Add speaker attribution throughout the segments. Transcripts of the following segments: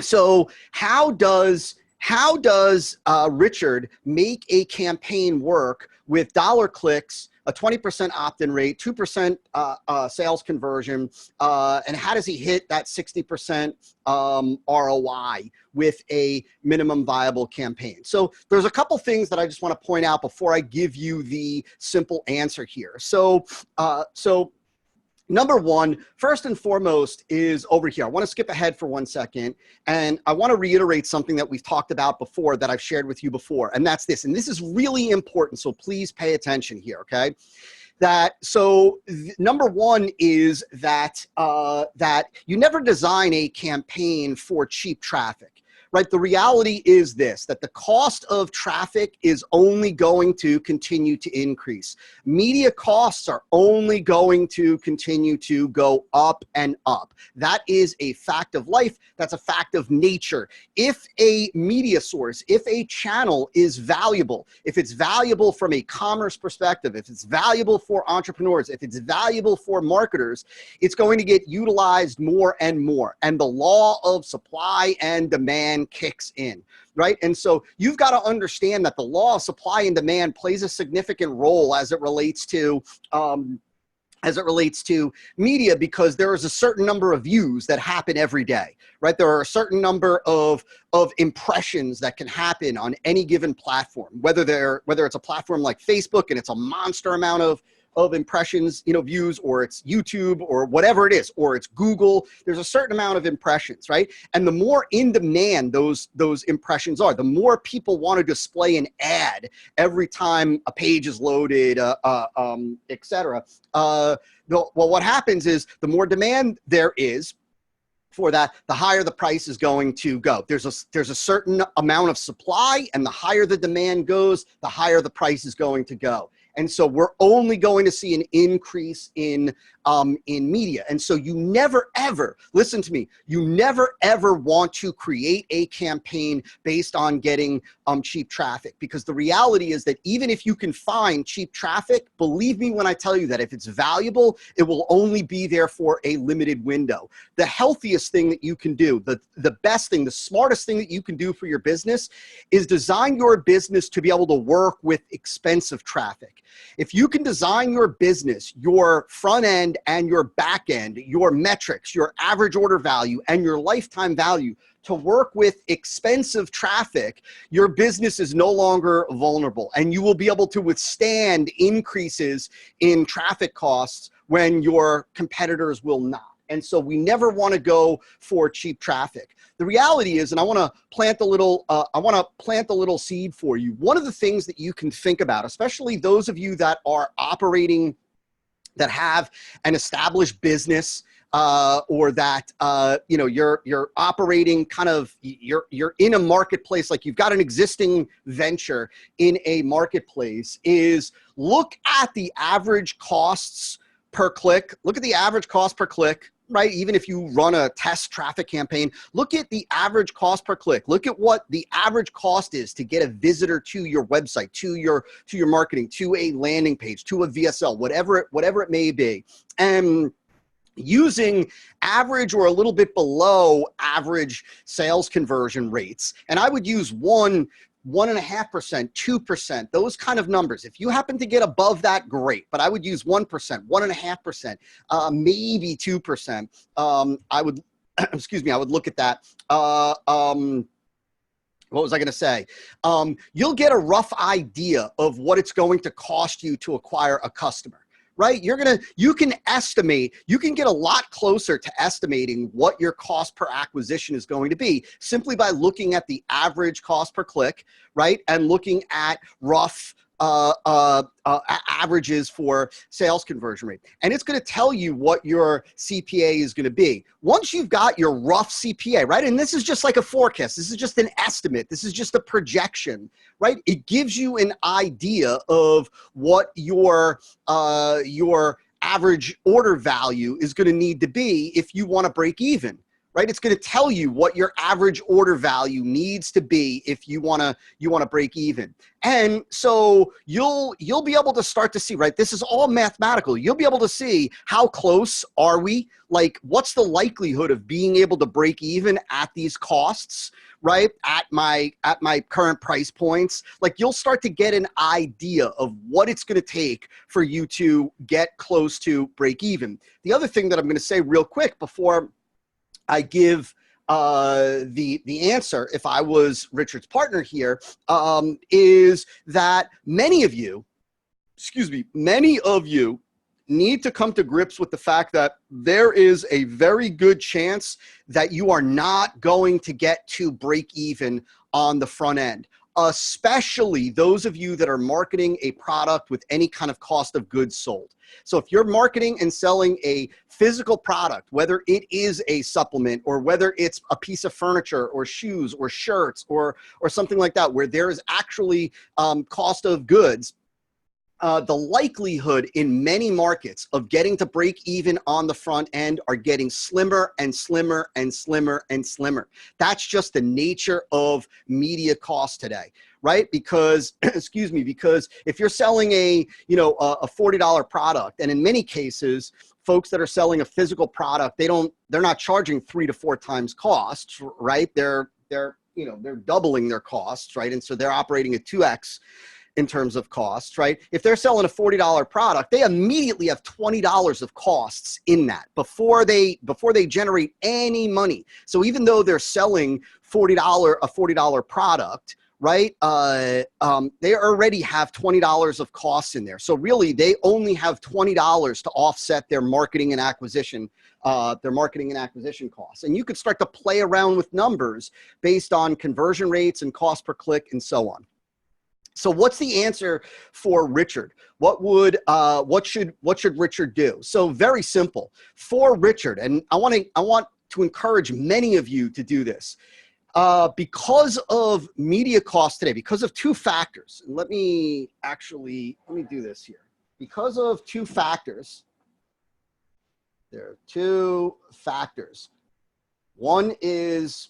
Speaker 1: So how does Richard make a campaign work with dollar clicks, a 20% opt-in rate, 2% sales conversion, and how does he hit that 60% ROI with a minimum viable campaign? So there's a couple things that I just want to point out before I give you the simple answer here. So number one, first and foremost, is over here. I want to skip ahead for 1 second, and I want to reiterate something that we've talked about before, that I've shared with you before, and that's this. And this is really important, so please pay attention here, okay? Number one is that that you never design a campaign for cheap traffic. Right? The reality is this, that the cost of traffic is only going to continue to increase. Media costs are only going to continue to go up and up. That is a fact of life. That's a fact of nature. If a media source, if a channel is valuable, if it's valuable from a commerce perspective, if it's valuable for entrepreneurs, if it's valuable for marketers, it's going to get utilized more and more. And the law of supply and demand kicks in, right? And so you've got to understand that the law of supply and demand plays a significant role as it relates to media, because there is a certain number of views that happen every day, right? There are a certain number of impressions that can happen on any given platform, whether it's a platform like Facebook and it's a monster amount of impressions, views, or it's YouTube or whatever it is, or it's Google. There's a certain amount of impressions, right? And the more in demand those impressions are, the more people want to display an ad every time a page is loaded, etc. Well, what happens is the more demand there is for that, the higher the price is going to go. There's a certain amount of supply, and the higher the demand goes, the higher the price is going to go. And so we're only going to see an increase in media. And so you never, ever, listen to me, you never, ever want to create a campaign based on getting cheap traffic, because the reality is that even if you can find cheap traffic, believe me when I tell you that if it's valuable, it will only be there for a limited window. The healthiest thing that you can do, the best thing, the smartest thing that you can do for your business is design your business to be able to work with expensive traffic. If you can design your business, your front end and your back end, your metrics, your average order value, and your lifetime value to work with expensive traffic, your business is no longer vulnerable, and you will be able to withstand increases in traffic costs when your competitors will not. And so we never want to go for cheap traffic. The reality is, and I want to plant a little seed for you. One of the things that you can think about, especially those of you that are operating, that have an established business, or that you're operating kind of, you're in a marketplace, like you've got an existing venture in a marketplace, is look at the average costs per click. Look at the average cost per click, right? Even if you run a test traffic campaign, look at the average cost per click. Look at what the average cost is to get a visitor to your website, to your marketing, to a landing page, to a VSL, whatever it may be. And using average or a little bit below average sales conversion rates. And I would use 1.5%, 2%, those kind of numbers. If you happen to get above that, great. But I would use 1%, 1.5%, maybe 2%. I would, excuse me, I would look at that. What was I going to say? You'll get a rough idea of what it's going to cost you to acquire a customer. Right? You can estimate, you can get a lot closer to estimating what your cost per acquisition is going to be simply by looking at the average cost per click, right? And looking at rough averages for sales conversion rate. And it's going to tell you what your CPA is going to be. Once you've got your rough CPA, right? And this is just like a forecast. This is just an estimate. This is just a projection, right? It gives you an idea of what your average order value is going to need to be if you want to break even. right? It's going to tell you what your average order value needs to be if you want to break even. And so you'll be able to start to see, right? This is all mathematical. You'll be able to see how close are we? Like, what's the likelihood of being able to break even at these costs, right? At my current price points. Like, you'll start to get an idea of what it's going to take for you to get close to break even. The other thing that I'm going to say real quick before I give the answer, if I was Richard's partner here, is that many of you need to come to grips with the fact that there is a very good chance that you are not going to get to break even on the front end, especially those of you that are marketing a product with any kind of cost of goods sold. So if you're marketing and selling a physical product, whether it is a supplement or whether it's a piece of furniture or shoes or shirts or something like that, where there is actually cost of goods, the likelihood in many markets of getting to break even on the front end are getting slimmer and slimmer and slimmer and slimmer. That's just the nature of media costs today, right? Because, excuse me, because if you're selling a $40 product, and in many cases, folks that are selling a physical product, they're not charging 3 to 4 times costs, right? They're doubling their costs, right? And so they're operating at 2x in terms of costs, right? If they're selling a $40 product, they immediately have $20 of costs in that before they generate any money. So even though they're selling a $40 product, right? They already have $20 of costs in there. So really, they only have $20 to offset their marketing and acquisition costs. And you could start to play around with numbers based on conversion rates and cost per click and so on. So what's the answer for Richard? What should Richard do? So very simple for Richard, and I want to encourage many of you to do this. Because of media costs today, because of 2 factors, and let me do this here. Because of 2 factors, there are 2 factors. One is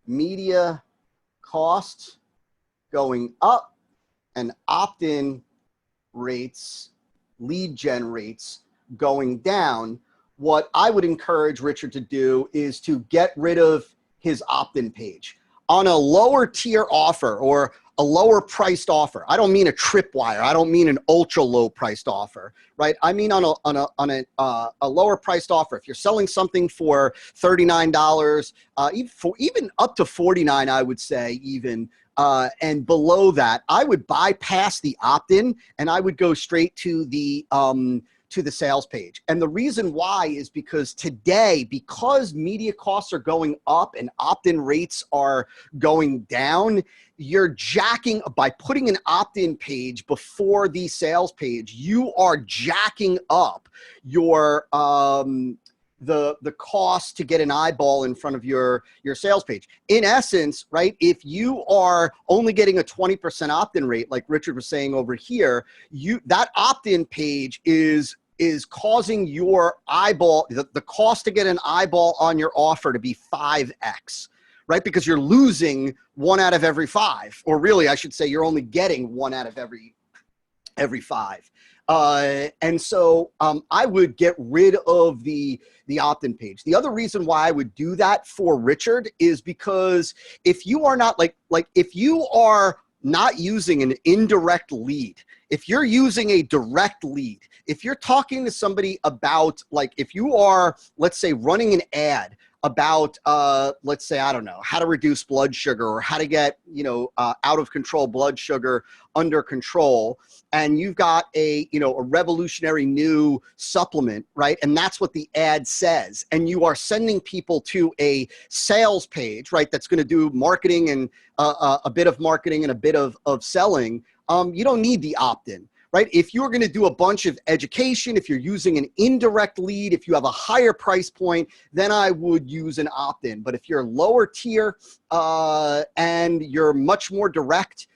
Speaker 1: media costs going up and opt-in rates, lead gen rates going down. What I would encourage Richard to do is to get rid of his opt-in page. On a lower tier offer or a lower priced offer, I don't mean a tripwire, I don't mean an ultra low priced offer, right? I mean on a lower priced offer. If you're selling something for $39, even up to $49, I would say even, and below that, I would bypass the opt-in and I would go straight to the sales page. And the reason why is because today, because media costs are going up and opt-in rates are going down, you're jacking, by putting an opt-in page before the sales page, you are jacking up your the cost to get an eyeball in front of your sales page. In essence, right, if you are only getting a 20% opt-in rate, like Richard was saying over here, that opt-in page is causing your eyeball, the cost to get an eyeball on your offer to be 5x, right? Because you're losing 1 out of every 5, or really, I should say, you're only getting 1 out of every 5. And so I would get rid of the opt-in page. The other reason why I would do that for Richard is because if you are not if you are not using an indirect lead, if you're using a direct lead, if you're talking to somebody about, like, if you are, let's say, running an ad about, let's say, I don't know, how to reduce blood sugar or how to get, out of control blood sugar under control, and you've got a revolutionary new supplement, right? And that's what the ad says. And you are sending people to a sales page, right? That's going to do marketing and a bit of marketing and a bit of selling. You don't need the opt-in, right? If you're going to do a bunch of education, if you're using an indirect lead, if you have a higher price point, then I would use an opt-in. But if you're lower tier and you're much more direct,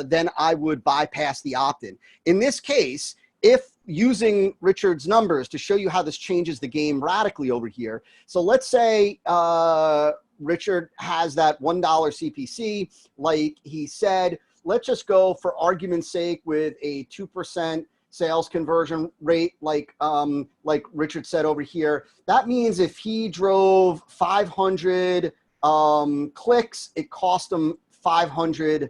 Speaker 1: then I would bypass the opt-in. In this case, if using Richard's numbers to show you how this changes the game radically over here. So let's say Richard has that $1 CPC, like he said. Let's just go for argument's sake with a 2% sales conversion rate, like Richard said over here. That means if he drove 500 clicks, it cost him $500,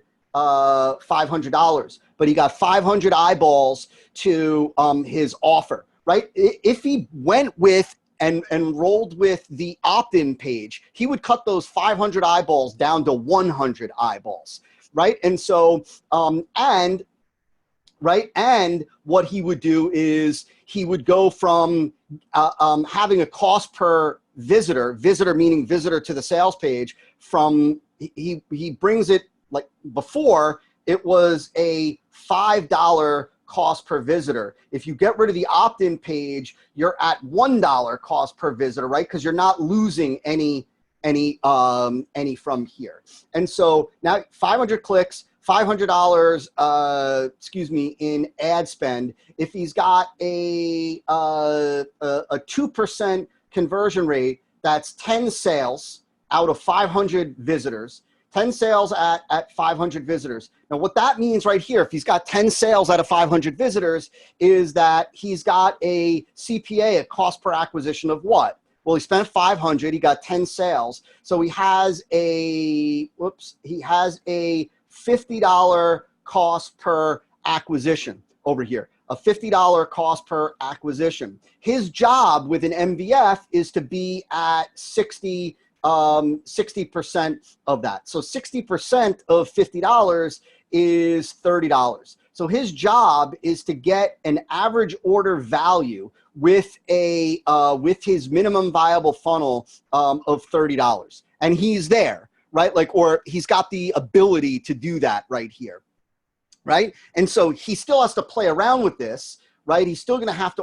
Speaker 1: but he got 500 eyeballs to his offer, right? If he went with and rolled with the opt-in page, he would cut those 500 eyeballs down to 100 eyeballs, right? And so, and what he would do is he would go from having a cost per visitor meaning visitor to the sales page, from he brings it, like before it was a $5 cost per visitor. If you get rid of the opt-in page, you're at $1 cost per visitor, right? Because you're not losing any from here. And so now 500 clicks, $500, excuse me, in ad spend. If he's got a 2% conversion rate, that's 10 sales out of 500 visitors. 10 sales at 500 visitors. Now, what that means right here, if he's got 10 sales out of 500 visitors, is that he's got a CPA, a cost per acquisition of what? Well, he spent 500, he got 10 sales. So he has a, he has a $50 cost per acquisition over here, a $50 cost per acquisition. His job with an MVF is to be at 60% of that. So 60% of $50 is $30. So his job is to get an average order value with a with his minimum viable funnel of $30, and he's there, right? Like, or he's got the ability to do that right here, right? And so he still has to play around with this, right? He's still going to have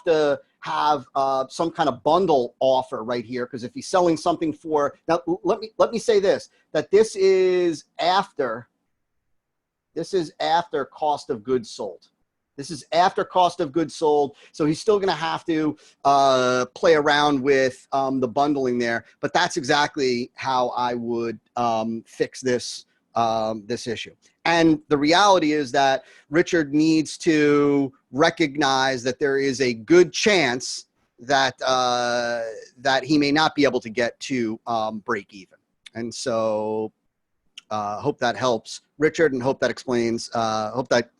Speaker 1: to have some kind of bundle offer right here, because if he's selling something for, now let me say this, that this is after cost of goods sold. This is after cost of goods sold. So he's still going to have to play around with the bundling there. But that's exactly how I would fix this this issue. And the reality is that Richard needs to recognize that there is a good chance that that he may not be able to get to break even. And so hope that helps Richard, and hope that explains, hope that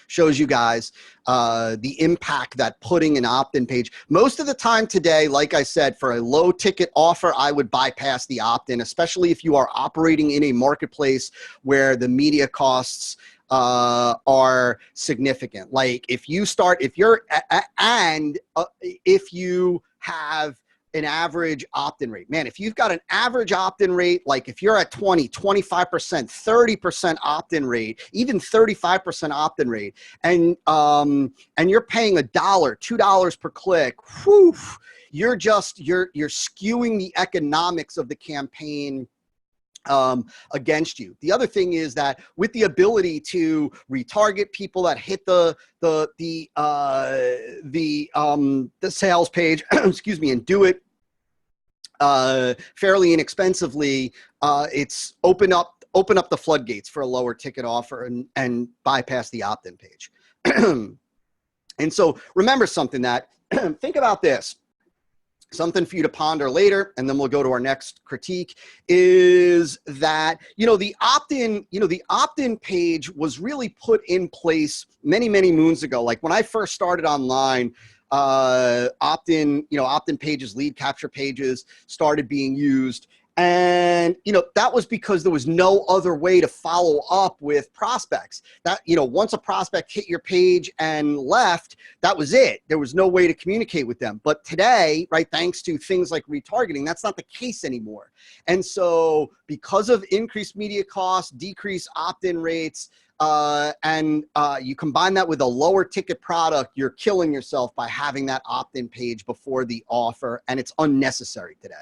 Speaker 1: shows you guys the impact that putting an opt-in page. Most of the time today, like I said, for a low ticket offer, I would bypass the opt-in, especially if you are operating in a marketplace where the media costs are significant. Like if you start, if you're, if you have an average opt-in rate, man, if you've got an average opt-in rate, like if you're at 20, 25%, 30% opt-in rate, even 35% opt-in rate, and you're paying $1, $2 per click, whew, you're skewing the economics of the campaign against you. The other thing is that with the ability to retarget people that hit the sales page, excuse me, and do it fairly inexpensively, it's open up the floodgates for a lower ticket offer and bypass the opt-in page. And so remember something, that think about this. Something for you to ponder later, and then we'll go to our next critique, is that, the opt-in page was really put in place many, many moons ago. Like when I first started online, opt-in pages, lead capture pages started being used. And, that was because there was no other way to follow up with prospects. That, once a prospect hit your page and left, that was it. There was no way to communicate with them. But today, right, thanks to things like retargeting, that's not the case anymore. And so because of increased media costs, decreased opt-in rates, and you combine that with a lower ticket product, you're killing yourself by having that opt-in page before the offer, and it's unnecessary today.